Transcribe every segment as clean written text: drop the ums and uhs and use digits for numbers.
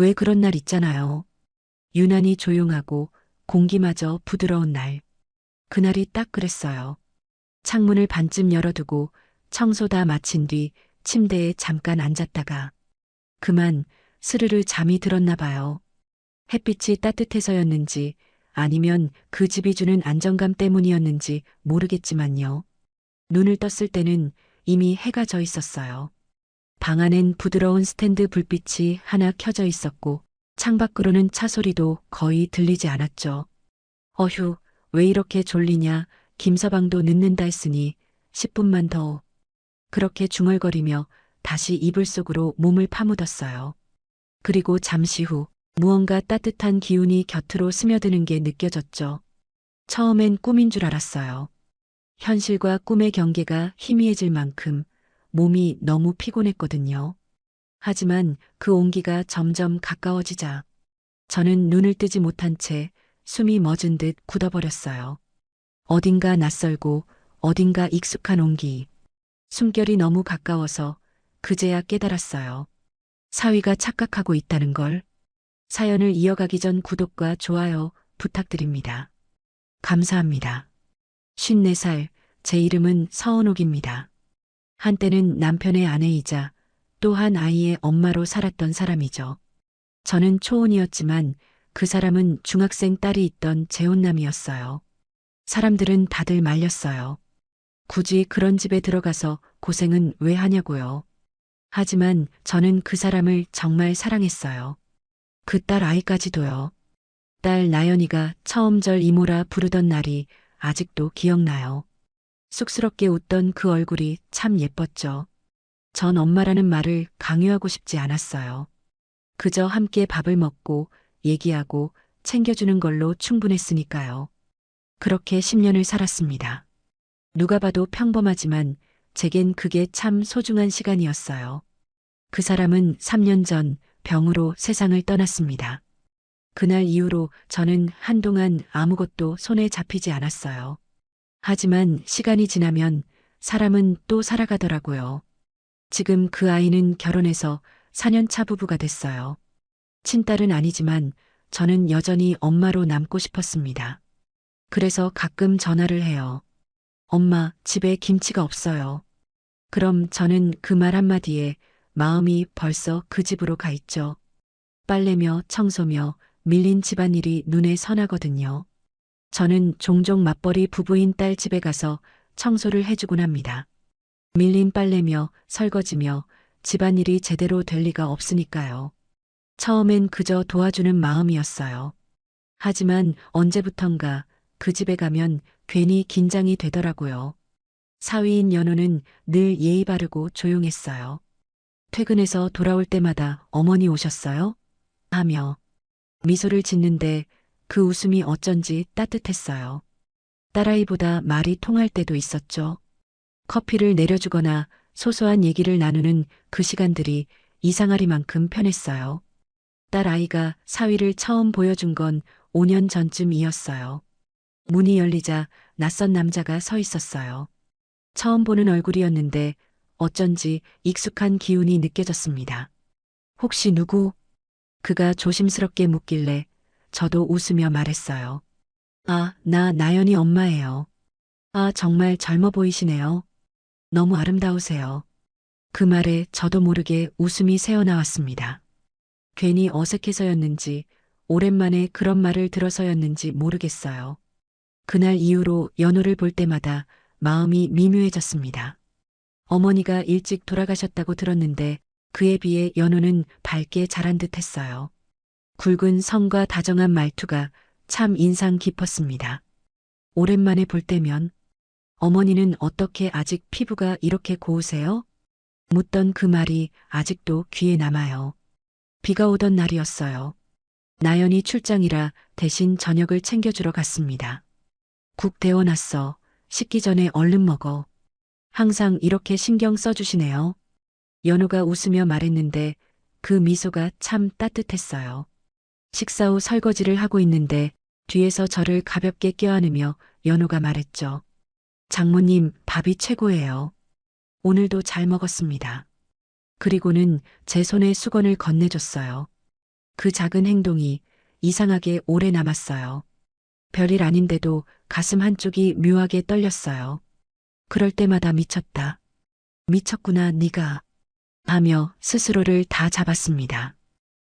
왜 그런 날 있잖아요. 유난히 조용하고 공기마저 부드러운 날. 그날이 딱 그랬어요. 창문을 반쯤 열어두고 청소 다 마친 뒤 침대에 잠깐 앉았다가 그만 스르르 잠이 들었나 봐요. 햇빛이 따뜻해서였는지 아니면 그 집이 주는 안정감 때문이었는지 모르겠지만요. 눈을 떴을 때는 이미 해가 져 있었어요. 방 안엔 부드러운 스탠드 불빛이 하나 켜져 있었고 창밖으로는 차 소리도 거의 들리지 않았죠. 어휴, 왜 이렇게 졸리냐. 김서방도 늦는다 했으니 10분만 더. 그렇게 중얼거리며 다시 이불 속으로 몸을 파묻었어요. 그리고 잠시 후 무언가 따뜻한 기운이 곁으로 스며드는 게 느껴졌죠. 처음엔 꿈인 줄 알았어요. 현실과 꿈의 경계가 희미해질 만큼 몸이 너무 피곤했거든요. 하지만 그 온기가 점점 가까워지자 저는 눈을 뜨지 못한 채 숨이 멎은 듯 굳어버렸어요. 어딘가 낯설고 어딘가 익숙한 온기. 숨결이 너무 가까워서 그제야 깨달았어요. 사위가 착각하고 있다는 걸. 사연을 이어가기 전 구독과 좋아요 부탁드립니다. 감사합니다. 54살, 제 이름은 서은옥입니다. 한때는 남편의 아내이자 또 한 아이의 엄마로 살았던 사람이죠. 저는 초혼이었지만 그 사람은 중학생 딸이 있던 재혼남이었어요. 사람들은 다들 말렸어요. 굳이 그런 집에 들어가서 고생은 왜 하냐고요. 하지만 저는 그 사람을 정말 사랑했어요. 그 딸 아이까지도요. 딸 나연이가 처음 절 이모라 부르던 날이 아직도 기억나요. 쑥스럽게 웃던 그 얼굴이 참 예뻤죠. 전 엄마라는 말을 강요하고 싶지 않았어요. 그저 함께 밥을 먹고 얘기하고 챙겨주는 걸로 충분했으니까요. 그렇게 10년을 살았습니다. 누가 봐도 평범하지만 제겐 그게 참 소중한 시간이었어요. 그 사람은 3년 전 병으로 세상을 떠났습니다. 그날 이후로 저는 한동안 아무것도 손에 잡히지 않았어요. 하지만 시간이 지나면 사람은 또 살아가더라고요. 지금 그 아이는 결혼해서 4년차 부부가 됐어요. 친딸은 아니지만 저는 여전히 엄마로 남고 싶었습니다. 그래서 가끔 전화를 해요. 엄마, 집에 김치가 없어요. 그럼 저는 그 말 한마디에 마음이 벌써 그 집으로 가 있죠. 빨래며 청소며 밀린 집안일이 눈에 선하거든요. 저는 종종 맞벌이 부부인 딸 집에 가서 청소를 해주곤 합니다. 밀린 빨래며 설거지며 집안일이 제대로 될 리가 없으니까요. 처음엔 그저 도와주는 마음이었어요. 하지만 언제부턴가 그 집에 가면 괜히 긴장이 되더라고요. 사위인 연호는 늘 예의 바르고 조용했어요. 퇴근해서 돌아올 때마다 어머니 오셨어요? 하며 미소를 짓는데 그 웃음이 어쩐지 따뜻했어요. 딸아이보다 말이 통할 때도 있었죠. 커피를 내려주거나 소소한 얘기를 나누는 그 시간들이 이상하리만큼 편했어요. 딸아이가 사위를 처음 보여준 건 5년 전쯤이었어요. 문이 열리자 낯선 남자가 서 있었어요. 처음 보는 얼굴이었는데 어쩐지 익숙한 기운이 느껴졌습니다. 혹시 누구? 그가 조심스럽게 묻길래 저도 웃으며 말했어요. 아, 나 나연이 엄마예요. 아, 정말 젊어 보이시네요. 너무 아름다우세요. 그 말에 저도 모르게 웃음이 새어나왔습니다. 괜히 어색해서였는지 오랜만에 그런 말을 들어서였는지 모르겠어요. 그날 이후로 연호를 볼 때마다 마음이 미묘해졌습니다. 어머니가 일찍 돌아가셨다고 들었는데 그에 비해 연호는 밝게 자란 듯 했어요. 굵은 성과 다정한 말투가 참 인상 깊었습니다. 오랜만에 볼 때면 어머니는 어떻게 아직 피부가 이렇게 고우세요? 묻던 그 말이 아직도 귀에 남아요. 비가 오던 날이었어요. 나연이 출장이라 대신 저녁을 챙겨주러 갔습니다. 국 데워놨어. 식기 전에 얼른 먹어. 항상 이렇게 신경 써주시네요. 연호가 웃으며 말했는데 그 미소가 참 따뜻했어요. 식사 후 설거지를 하고 있는데 뒤에서 저를 가볍게 껴안으며 연호가 말했죠. 장모님, 밥이 최고예요. 오늘도 잘 먹었습니다. 그리고는 제 손에 수건을 건네줬어요. 그 작은 행동이 이상하게 오래 남았어요. 별일 아닌데도 가슴 한쪽이 묘하게 떨렸어요. 그럴 때마다 미쳤다. 미쳤구나, 네가. 하며 스스로를 다 잡았습니다.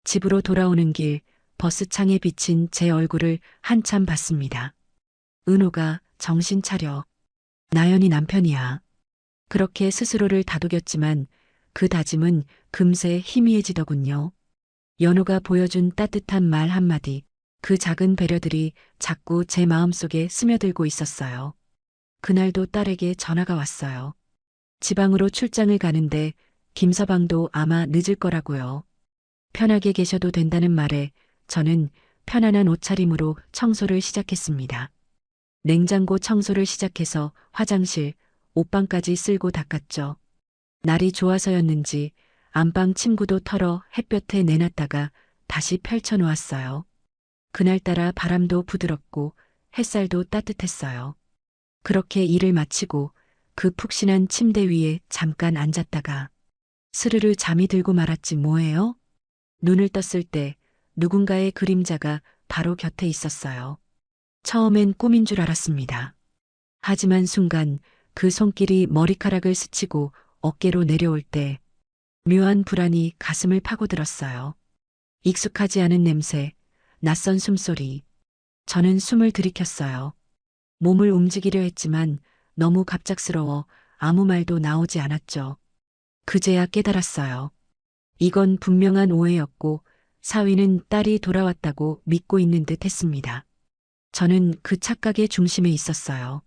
집으로 돌아오는 길 버스 창에 비친 제 얼굴을 한참 봤습니다. 은호가 정신 차려. 나연이 남편이야. 그렇게 스스로를 다독였지만 그 다짐은 금세 희미해지더군요. 연호가 보여준 따뜻한 말 한마디, 그 작은 배려들이 자꾸 제 마음속에 스며들고 있었어요. 그날도 딸에게 전화가 왔어요. 지방으로 출장을 가는데 김서방도 아마 늦을 거라고요. 편하게 계셔도 된다는 말에 저는 편안한 옷차림으로 청소를 시작했습니다. 냉장고 청소를 시작해서 화장실, 옷방까지 쓸고 닦았죠. 날이 좋아서였는지 안방 침구도 털어 햇볕에 내놨다가 다시 펼쳐놓았어요. 그날따라 바람도 부드럽고 햇살도 따뜻했어요. 그렇게 일을 마치고 그 푹신한 침대 위에 잠깐 앉았다가 스르르 잠이 들고 말았지 뭐예요? 눈을 떴을 때 누군가의 그림자가 바로 곁에 있었어요. 처음엔 꿈인 줄 알았습니다. 하지만 순간 그 손길이 머리카락을 스치고 어깨로 내려올 때 묘한 불안이 가슴을 파고들었어요. 익숙하지 않은 냄새, 낯선 숨소리. 저는 숨을 들이켰어요. 몸을 움직이려 했지만 너무 갑작스러워 아무 말도 나오지 않았죠. 그제야 깨달았어요. 이건 분명한 오해였고 사위는 딸이 돌아왔다고 믿고 있는 듯 했습니다. 저는 그 착각의 중심에 있었어요.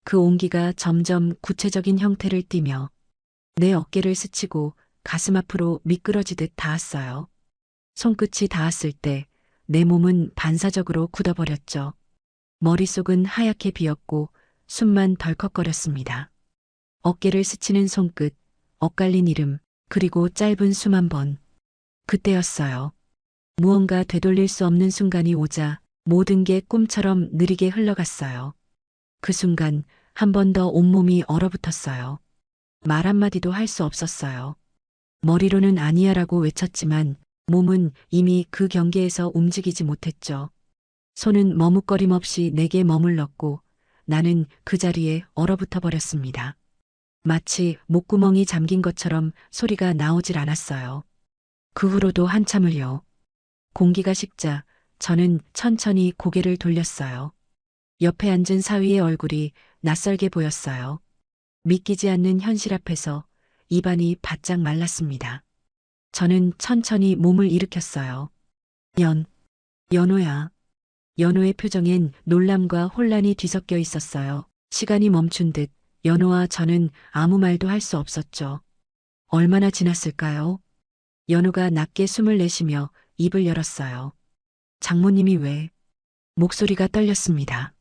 그 온기가 점점 구체적인 형태를 띠며 내 어깨를 스치고 가슴 앞으로 미끄러지듯 닿았어요. 손끝이 닿았을 때 내 몸은 반사적으로 굳어버렸죠. 머릿속은 하얗게 비었고 숨만 덜컥거렸습니다. 어깨를 스치는 손끝, 엇갈린 이름, 그리고 짧은 숨 한 번. 그때였어요. 무언가 되돌릴 수 없는 순간이 오자 모든 게 꿈처럼 느리게 흘러갔어요. 그 순간 한 번 더 온몸이 얼어붙었어요. 말 한마디도 할 수 없었어요. 머리로는 아니야라고 외쳤지만 몸은 이미 그 경계에서 움직이지 못했죠. 손은 머뭇거림 없이 내게 머물렀고 나는 그 자리에 얼어붙어 버렸습니다. 마치 목구멍이 잠긴 것처럼 소리가 나오질 않았어요. 그 후로도 한참을요. 공기가 식자 저는 천천히 고개를 돌렸어요. 옆에 앉은 사위의 얼굴이 낯설게 보였어요. 믿기지 않는 현실 앞에서 입안이 바짝 말랐습니다. 저는 천천히 몸을 일으켰어요. 연호야. 연호의 표정엔 놀람과 혼란이 뒤섞여 있었어요. 시간이 멈춘 듯 연호와 저는 아무 말도 할 수 없었죠. 얼마나 지났을까요? 연호가 낮게 숨을 내쉬며 입을 열었어요. 장모님이 왜? 목소리가 떨렸습니다.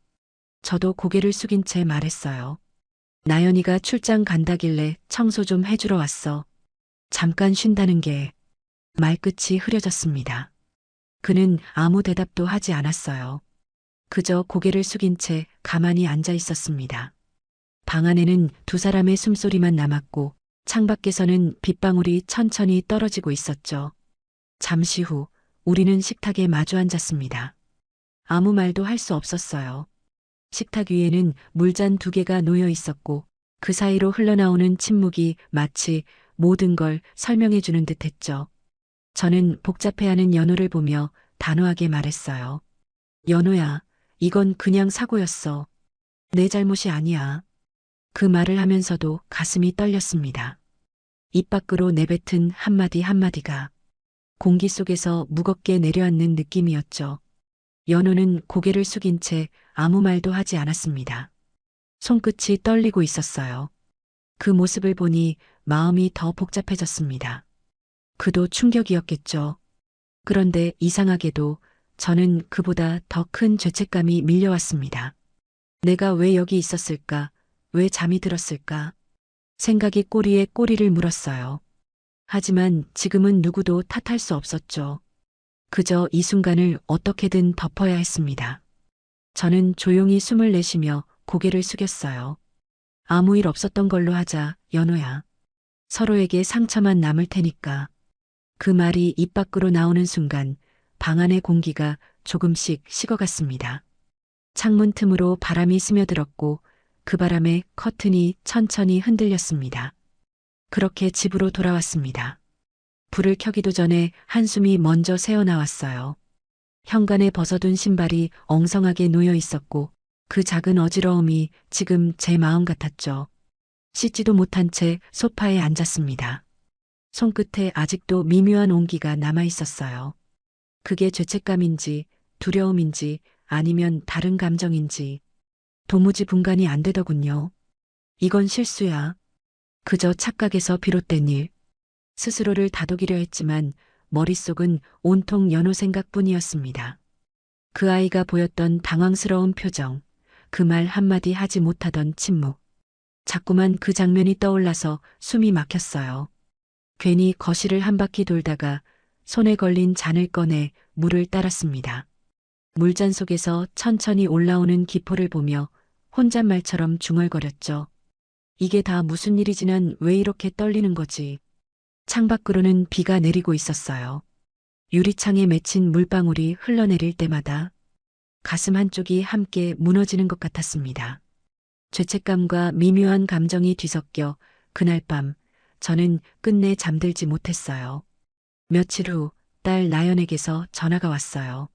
저도 고개를 숙인 채 말했어요. 나연이가 출장 간다길래 청소 좀 해주러 왔어. 잠깐 쉰다는 게 말끝이 흐려졌습니다. 그는 아무 대답도 하지 않았어요. 그저 고개를 숙인 채 가만히 앉아 있었습니다. 방 안에는 두 사람의 숨소리만 남았고 창밖에서는 빗방울이 천천히 떨어지고 있었죠. 잠시 후 우리는 식탁에 마주 앉았습니다. 아무 말도 할 수 없었어요. 식탁 위에는 물잔 두 개가 놓여 있었고 그 사이로 흘러나오는 침묵이 마치 모든 걸 설명해 주는 듯 했죠. 저는 복잡해하는 연호를 보며 단호하게 말했어요. 연호야, 이건 그냥 사고였어. 내 잘못이 아니야. 그 말을 하면서도 가슴이 떨렸습니다. 입 밖으로 내뱉은 한마디 한마디가 공기 속에서 무겁게 내려앉는 느낌이었죠. 연호는 고개를 숙인 채 아무 말도 하지 않았습니다. 손끝이 떨리고 있었어요. 그 모습을 보니 마음이 더 복잡해졌습니다. 그도 충격이었겠죠. 그런데 이상하게도 저는 그보다 더 큰 죄책감이 밀려왔습니다. 내가 왜 여기 있었을까? 왜 잠이 들었을까? 생각이 꼬리에 꼬리를 물었어요. 하지만 지금은 누구도 탓할 수 없었죠. 그저 이 순간을 어떻게든 덮어야 했습니다. 저는 조용히 숨을 내쉬며 고개를 숙였어요. 아무 일 없었던 걸로 하자, 연호야. 서로에게 상처만 남을 테니까. 그 말이 입 밖으로 나오는 순간 방 안의 공기가 조금씩 식어갔습니다. 창문 틈으로 바람이 스며들었고 그 바람에 커튼이 천천히 흔들렸습니다. 그렇게 집으로 돌아왔습니다. 불을 켜기도 전에 한숨이 먼저 새어나왔어요. 현관에 벗어둔 신발이 엉성하게 놓여 있었고 그 작은 어지러움이 지금 제 마음 같았죠. 씻지도 못한 채 소파에 앉았습니다. 손끝에 아직도 미묘한 온기가 남아 있었어요. 그게 죄책감인지 두려움인지 아니면 다른 감정인지 도무지 분간이 안 되더군요. 이건 실수야. 그저 착각에서 비롯된 일. 스스로를 다독이려 했지만 머릿속은 온통 연호 생각뿐이었습니다. 그 아이가 보였던 당황스러운 표정, 그 말 한마디 하지 못하던 침묵. 자꾸만 그 장면이 떠올라서 숨이 막혔어요. 괜히 거실을 한 바퀴 돌다가 손에 걸린 잔을 꺼내 물을 따랐습니다. 물잔 속에서 천천히 올라오는 기포를 보며 혼잣말처럼 중얼거렸죠. 이게 다 무슨 일이지 난 왜 이렇게 떨리는 거지. 창밖으로는 비가 내리고 있었어요. 유리창에 맺힌 물방울이 흘러내릴 때마다 가슴 한쪽이 함께 무너지는 것 같았습니다. 죄책감과 미묘한 감정이 뒤섞여 그날 밤 저는 끝내 잠들지 못했어요. 며칠 후 딸 나연에게서 전화가 왔어요.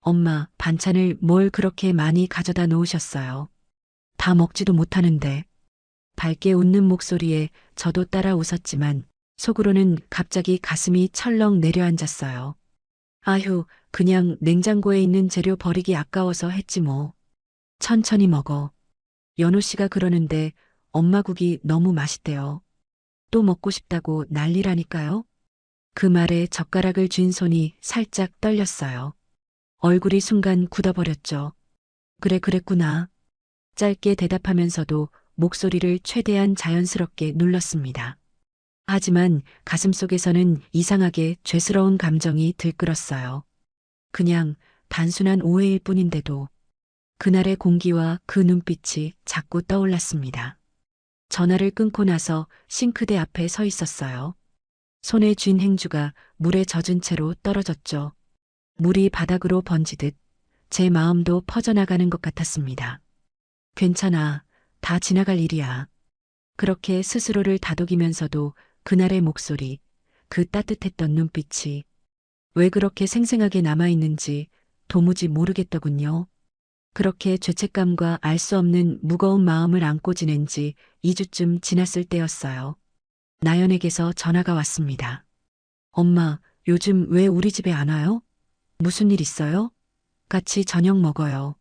엄마, 반찬을 뭘 그렇게 많이 가져다 놓으셨어요. 다 먹지도 못하는데. 밝게 웃는 목소리에 저도 따라 웃었지만 속으로는 갑자기 가슴이 철렁 내려앉았어요. 아휴, 그냥 냉장고에 있는 재료 버리기 아까워서 했지 뭐. 천천히 먹어. 연호 씨가 그러는데 엄마 국이 너무 맛있대요. 또 먹고 싶다고 난리라니까요. 그 말에 젓가락을 쥔 손이 살짝 떨렸어요. 얼굴이 순간 굳어버렸죠. 그래, 그랬구나. 짧게 대답하면서도 목소리를 최대한 자연스럽게 눌렀습니다. 하지만 가슴속에서는 이상하게 죄스러운 감정이 들끓었어요. 그냥 단순한 오해일 뿐인데도 그날의 공기와 그 눈빛이 자꾸 떠올랐습니다. 전화를 끊고 나서 싱크대 앞에 서 있었어요. 손에 쥔 행주가 물에 젖은 채로 떨어졌죠. 물이 바닥으로 번지듯 제 마음도 퍼져나가는 것 같았습니다. 괜찮아. 다 지나갈 일이야. 그렇게 스스로를 다독이면서도 그날의 목소리, 그 따뜻했던 눈빛이 왜 그렇게 생생하게 남아있는지 도무지 모르겠더군요. 그렇게 죄책감과 알 수 없는 무거운 마음을 안고 지낸 지 2주쯤 지났을 때였어요. 나연에게서 전화가 왔습니다. 엄마, 요즘 왜 우리 집에 안 와요? 무슨 일 있어요? 같이 저녁 먹어요.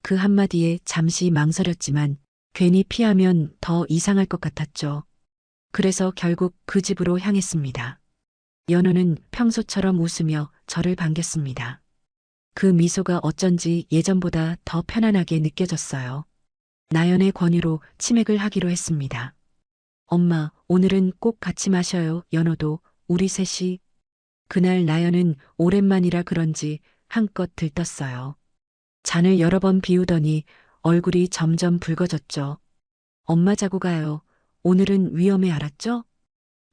그 한마디에 잠시 망설였지만 괜히 피하면 더 이상할 것 같았죠. 그래서 결국 그 집으로 향했습니다. 연호는 평소처럼 웃으며 저를 반겼습니다. 그 미소가 어쩐지 예전보다 더 편안하게 느껴졌어요. 나연의 권유로 치맥을 하기로 했습니다. 엄마, 오늘은 꼭 같이 마셔요. 연호도 우리 셋이. 그날 나연은 오랜만이라 그런지 한껏 들떴어요. 잔을 여러 번 비우더니 얼굴이 점점 붉어졌죠. 엄마 자고 가요. 오늘은 위험해 알았죠?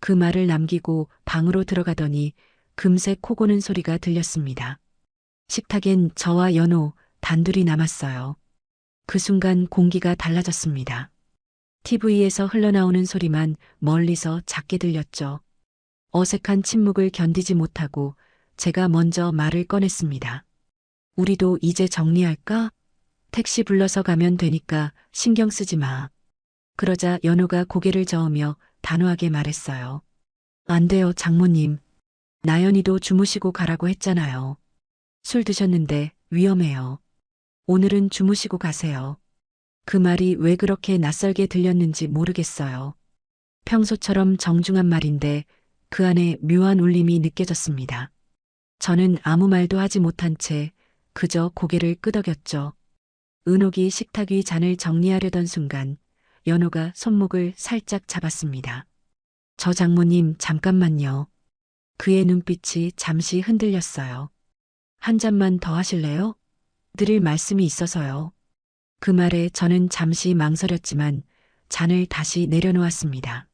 그 말을 남기고 방으로 들어가더니 금세 코 고는 소리가 들렸습니다. 식탁엔 저와 연호 단둘이 남았어요. 그 순간 공기가 달라졌습니다. TV에서 흘러나오는 소리만 멀리서 작게 들렸죠. 어색한 침묵을 견디지 못하고 제가 먼저 말을 꺼냈습니다. 우리도 이제 정리할까? 택시 불러서 가면 되니까 신경 쓰지 마. 그러자 연호가 고개를 저으며 단호하게 말했어요. 안 돼요, 장모님. 나연이도 주무시고 가라고 했잖아요. 술 드셨는데 위험해요. 오늘은 주무시고 가세요. 그 말이 왜 그렇게 낯설게 들렸는지 모르겠어요. 평소처럼 정중한 말인데 그 안에 묘한 울림이 느껴졌습니다. 저는 아무 말도 하지 못한 채 그저 고개를 끄덕였죠. 은옥이 식탁 위 잔을 정리하려던 순간 연호가 손목을 살짝 잡았습니다. 저 장모님 잠깐만요. 그의 눈빛이 잠시 흔들렸어요. 한 잔만 더 하실래요? 드릴 말씀이 있어서요. 그 말에 저는 잠시 망설였지만 잔을 다시 내려놓았습니다.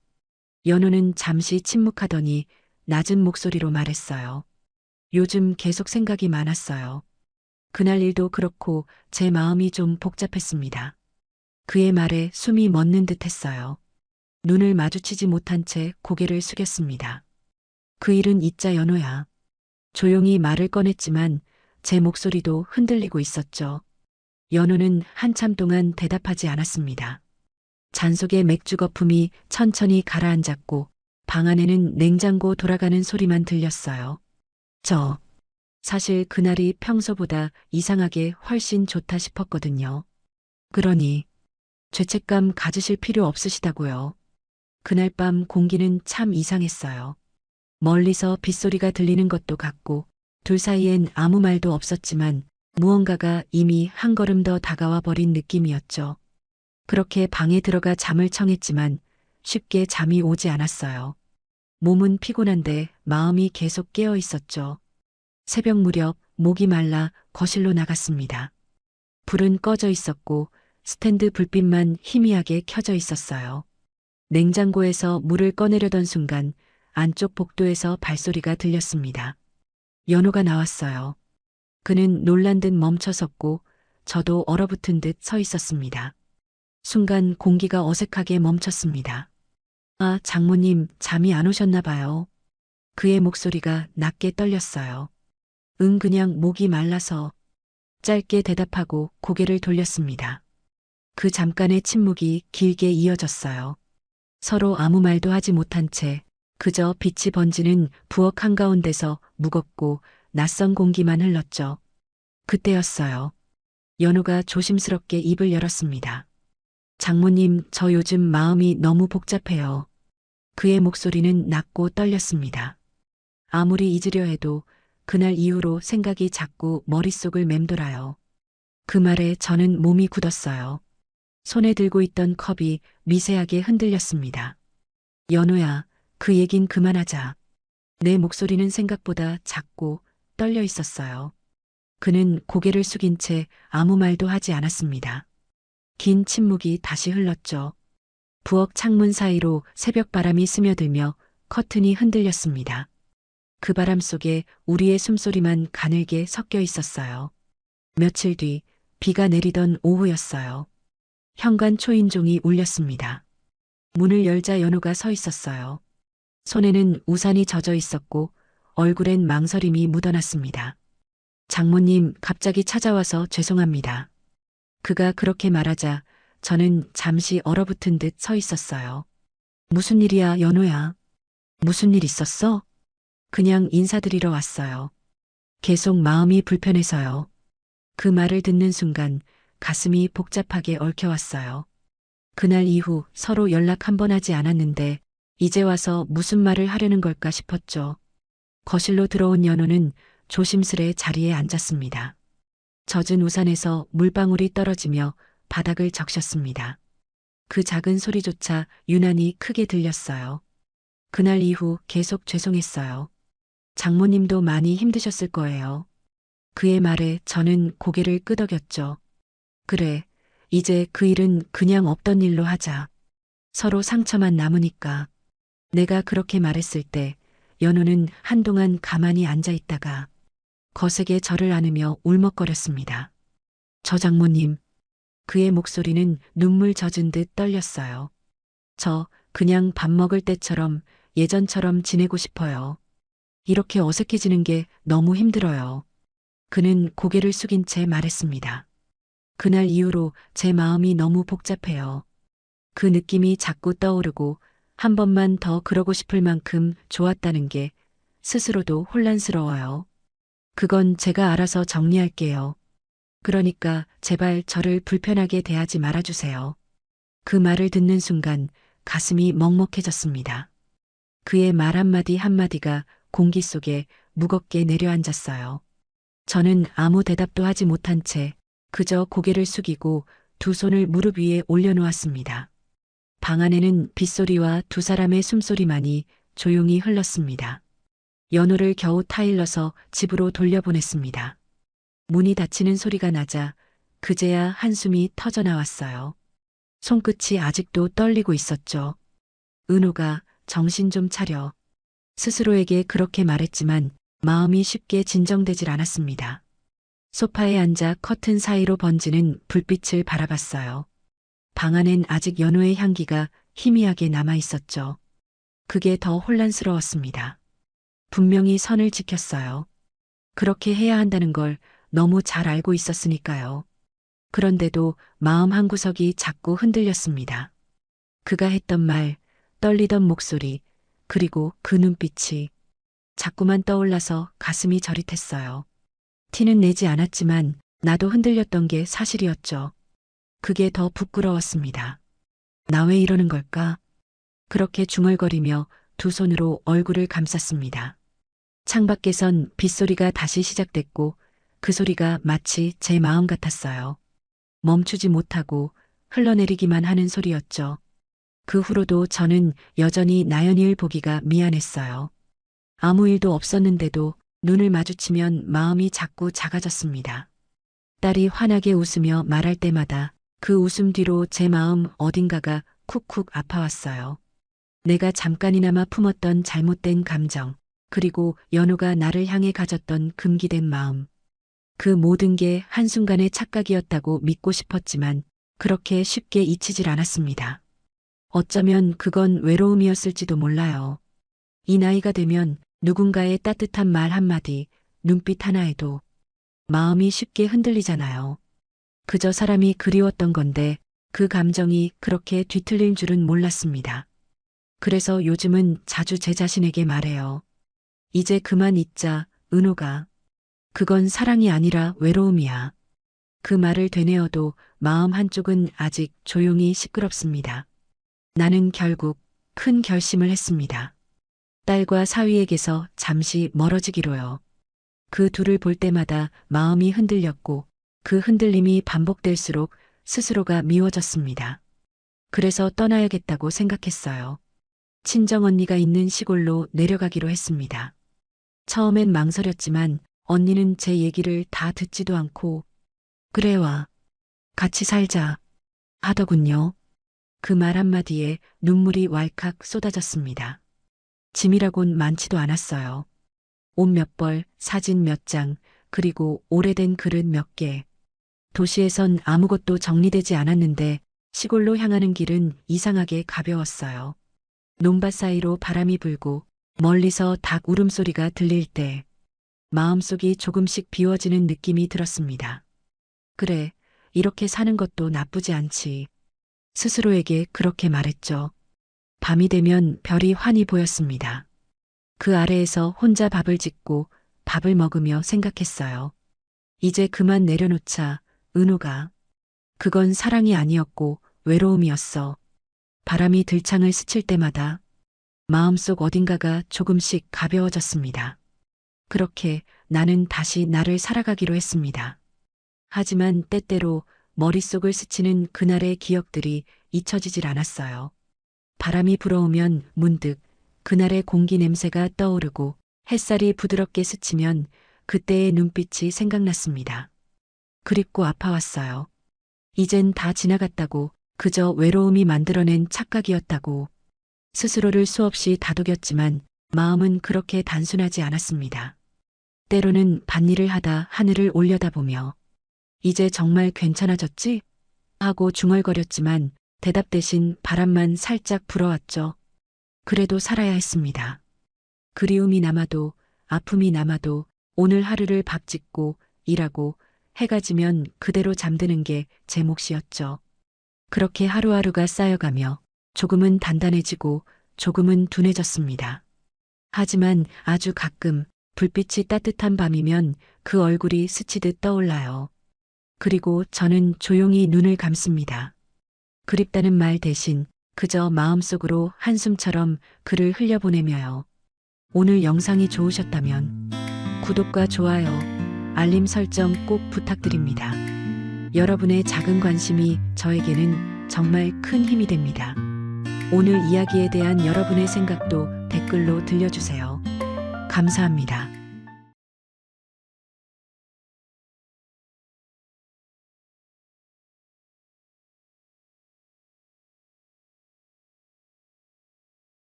연호는 잠시 침묵하더니 낮은 목소리로 말했어요. 요즘 계속 생각이 많았어요. 그날 일도 그렇고 제 마음이 좀 복잡했습니다. 그의 말에 숨이 멎는 듯 했어요. 눈을 마주치지 못한 채 고개를 숙였습니다. 그 일은 잊자 연호야. 조용히 말을 꺼냈지만 제 목소리도 흔들리고 있었죠. 연호는 한참 동안 대답하지 않았습니다. 잔속의 맥주 거품이 천천히 가라앉았고 방 안에는 냉장고 돌아가는 소리만 들렸어요. 사실 그날이 평소보다 이상하게 훨씬 좋다 싶었거든요. 그러니 죄책감 가지실 필요 없으시다고요. 그날 밤 공기는 참 이상했어요. 멀리서 빗소리가 들리는 것도 같고 둘 사이엔 아무 말도 없었지만 무언가가 이미 한 걸음 더 다가와 버린 느낌이었죠. 그렇게 방에 들어가 잠을 청했지만 쉽게 잠이 오지 않았어요. 몸은 피곤한데 마음이 계속 깨어 있었죠. 새벽 무렵 목이 말라 거실로 나갔습니다. 불은 꺼져 있었고 스탠드 불빛만 희미하게 켜져 있었어요. 냉장고에서 물을 꺼내려던 순간 안쪽 복도에서 발소리가 들렸습니다. 연호가 나왔어요. 그는 놀란 듯 멈춰섰고 저도 얼어붙은 듯 서 있었습니다. 순간 공기가 어색하게 멈췄습니다. 아, 장모님, 잠이 안 오셨나 봐요. 그의 목소리가 낮게 떨렸어요. 응, 그냥 목이 말라서. 짧게 대답하고 고개를 돌렸습니다. 그 잠깐의 침묵이 길게 이어졌어요. 서로 아무 말도 하지 못한 채 그저 빛이 번지는 부엌 한가운데서 무겁고 낯선 공기만 흘렀죠. 그때였어요. 연호가 조심스럽게 입을 열었습니다. 장모님, 저 요즘 마음이 너무 복잡해요. 그의 목소리는 낮고 떨렸습니다. 아무리 잊으려 해도 그날 이후로 생각이 자꾸 머릿속을 맴돌아요. 그 말에 저는 몸이 굳었어요. 손에 들고 있던 컵이 미세하게 흔들렸습니다. 연호야, 그 얘긴 그만하자. 내 목소리는 생각보다 작고 떨려 있었어요. 그는 고개를 숙인 채 아무 말도 하지 않았습니다. 긴 침묵이 다시 흘렀죠. 부엌 창문 사이로 새벽 바람이 스며들며 커튼이 흔들렸습니다. 그 바람 속에 우리의 숨소리만 가늘게 섞여 있었어요. 며칠 뒤 비가 내리던 오후였어요. 현관 초인종이 울렸습니다. 문을 열자 연호가 서 있었어요. 손에는 우산이 젖어 있었고 얼굴엔 망설임이 묻어났습니다. 장모님, 갑자기 찾아와서 죄송합니다. 그가 그렇게 말하자 저는 잠시 얼어붙은 듯 서 있었어요. 무슨 일이야, 연호야? 무슨 일 있었어? 그냥 인사드리러 왔어요. 계속 마음이 불편해서요. 그 말을 듣는 순간 가슴이 복잡하게 얽혀왔어요. 그날 이후 서로 연락 한 번 하지 않았는데 이제 와서 무슨 말을 하려는 걸까 싶었죠. 거실로 들어온 연호는 조심스레 자리에 앉았습니다. 젖은 우산에서 물방울이 떨어지며 바닥을 적셨습니다. 그 작은 소리조차 유난히 크게 들렸어요. 그날 이후 계속 죄송했어요. 장모님도 많이 힘드셨을 거예요. 그의 말에 저는 고개를 끄덕였죠. 그래, 이제 그 일은 그냥 없던 일로 하자. 서로 상처만 남으니까. 내가 그렇게 말했을 때 연우는 한동안 가만히 앉아 있다가 거세게 저를 안으며 울먹거렸습니다. 저 장모님. 그의 목소리는 눈물 젖은 듯 떨렸어요. 저 그냥 밥 먹을 때처럼 예전처럼 지내고 싶어요. 이렇게 어색해지는 게 너무 힘들어요. 그는 고개를 숙인 채 말했습니다. 그날 이후로 제 마음이 너무 복잡해요. 그 느낌이 자꾸 떠오르고 한 번만 더 그러고 싶을 만큼 좋았다는 게 스스로도 혼란스러워요. 그건 제가 알아서 정리할게요. 그러니까 제발 저를 불편하게 대하지 말아주세요. 그 말을 듣는 순간 가슴이 먹먹해졌습니다. 그의 말 한마디 한마디가 공기 속에 무겁게 내려앉았어요. 저는 아무 대답도 하지 못한 채 그저 고개를 숙이고 두 손을 무릎 위에 올려놓았습니다. 방 안에는 빗소리와 두 사람의 숨소리만이 조용히 흘렀습니다. 연호를 겨우 타일러서 집으로 돌려보냈습니다. 문이 닫히는 소리가 나자 그제야 한숨이 터져 나왔어요. 손끝이 아직도 떨리고 있었죠. 은호가 정신 좀 차려. 스스로에게 그렇게 말했지만 마음이 쉽게 진정되질 않았습니다. 소파에 앉아 커튼 사이로 번지는 불빛을 바라봤어요. 방 안엔 아직 연호의 향기가 희미하게 남아 있었죠. 그게 더 혼란스러웠습니다. 분명히 선을 지켰어요. 그렇게 해야 한다는 걸 너무 잘 알고 있었으니까요. 그런데도 마음 한구석이 자꾸 흔들렸습니다. 그가 했던 말, 떨리던 목소리, 그리고 그 눈빛이 자꾸만 떠올라서 가슴이 저릿했어요. 티는 내지 않았지만 나도 흔들렸던 게 사실이었죠. 그게 더 부끄러웠습니다. 나 왜 이러는 걸까? 그렇게 중얼거리며 두 손으로 얼굴을 감쌌습니다. 창밖에선 빗소리가 다시 시작됐고 그 소리가 마치 제 마음 같았어요. 멈추지 못하고 흘러내리기만 하는 소리였죠. 그 후로도 저는 여전히 나연이를 보기가 미안했어요. 아무 일도 없었는데도 눈을 마주치면 마음이 자꾸 작아졌습니다. 딸이 환하게 웃으며 말할 때마다 그 웃음 뒤로 제 마음 어딘가가 쿡쿡 아파왔어요. 내가 잠깐이나마 품었던 잘못된 감정, 그리고 연우가 나를 향해 가졌던 금기된 마음. 그 모든 게 한순간의 착각이었다고 믿고 싶었지만 그렇게 쉽게 잊히질 않았습니다. 어쩌면 그건 외로움이었을지도 몰라요. 이 나이가 되면 누군가의 따뜻한 말 한마디, 눈빛 하나에도 마음이 쉽게 흔들리잖아요. 그저 사람이 그리웠던 건데 그 감정이 그렇게 뒤틀릴 줄은 몰랐습니다. 그래서 요즘은 자주 제 자신에게 말해요. 이제 그만 잊자, 은호가. 그건 사랑이 아니라 외로움이야. 그 말을 되뇌어도 마음 한쪽은 아직 조용히 시끄럽습니다. 나는 결국 큰 결심을 했습니다. 딸과 사위에게서 잠시 멀어지기로요. 그 둘을 볼 때마다 마음이 흔들렸고 그 흔들림이 반복될수록 스스로가 미워졌습니다. 그래서 떠나야겠다고 생각했어요. 친정언니가 있는 시골로 내려가기로 했습니다. 처음엔 망설였지만 언니는 제 얘기를 다 듣지도 않고 그래 와, 같이 살자 하더군요. 그 말 한마디에 눈물이 왈칵 쏟아졌습니다. 짐이라곤 많지도 않았어요. 옷 몇 벌, 사진 몇 장, 그리고 오래된 그릇 몇 개. 도시에선 아무것도 정리되지 않았는데 시골로 향하는 길은 이상하게 가벼웠어요. 논밭 사이로 바람이 불고 멀리서 닭 울음소리가 들릴 때 마음속이 조금씩 비워지는 느낌이 들었습니다. 그래, 이렇게 사는 것도 나쁘지 않지. 스스로에게 그렇게 말했죠. 밤이 되면 별이 환히 보였습니다. 그 아래에서 혼자 밥을 짓고 밥을 먹으며 생각했어요. 이제 그만 내려놓자, 은호가. 그건 사랑이 아니었고 외로움이었어. 바람이 들창을 스칠 때마다 마음속 어딘가가 조금씩 가벼워졌습니다. 그렇게 나는 다시 나를 살아가기로 했습니다. 하지만 때때로 머릿속을 스치는 그날의 기억들이 잊혀지질 않았어요. 바람이 불어오면 문득 그날의 공기 냄새가 떠오르고 햇살이 부드럽게 스치면 그때의 눈빛이 생각났습니다. 그립고 아파왔어요. 이젠 다 지나갔다고, 그저 외로움이 만들어낸 착각이었다고. 스스로를 수없이 다독였지만 마음은 그렇게 단순하지 않았습니다. 때로는 밭일을 하다 하늘을 올려다보며 이제 정말 괜찮아졌지? 하고 중얼거렸지만 대답 대신 바람만 살짝 불어왔죠. 그래도 살아야 했습니다. 그리움이 남아도 아픔이 남아도 오늘 하루를 밥 짓고 일하고 해가 지면 그대로 잠드는 게 제 몫이었죠. 그렇게 하루하루가 쌓여가며 조금은 단단해지고 조금은 둔해졌습니다. 하지만 아주 가끔 불빛이 따뜻한 밤이면 그 얼굴이 스치듯 떠올라요. 그리고 저는 조용히 눈을 감습니다. 그립다는 말 대신 그저 마음속으로 한숨처럼 그를 흘려보내며요. 오늘 영상이 좋으셨다면 구독과 좋아요, 알림 설정 꼭 부탁드립니다. 여러분의 작은 관심이 저에게는 정말 큰 힘이 됩니다. 오늘 이야기에 대한 여러분의 생각도 댓글로 들려주세요. 감사합니다.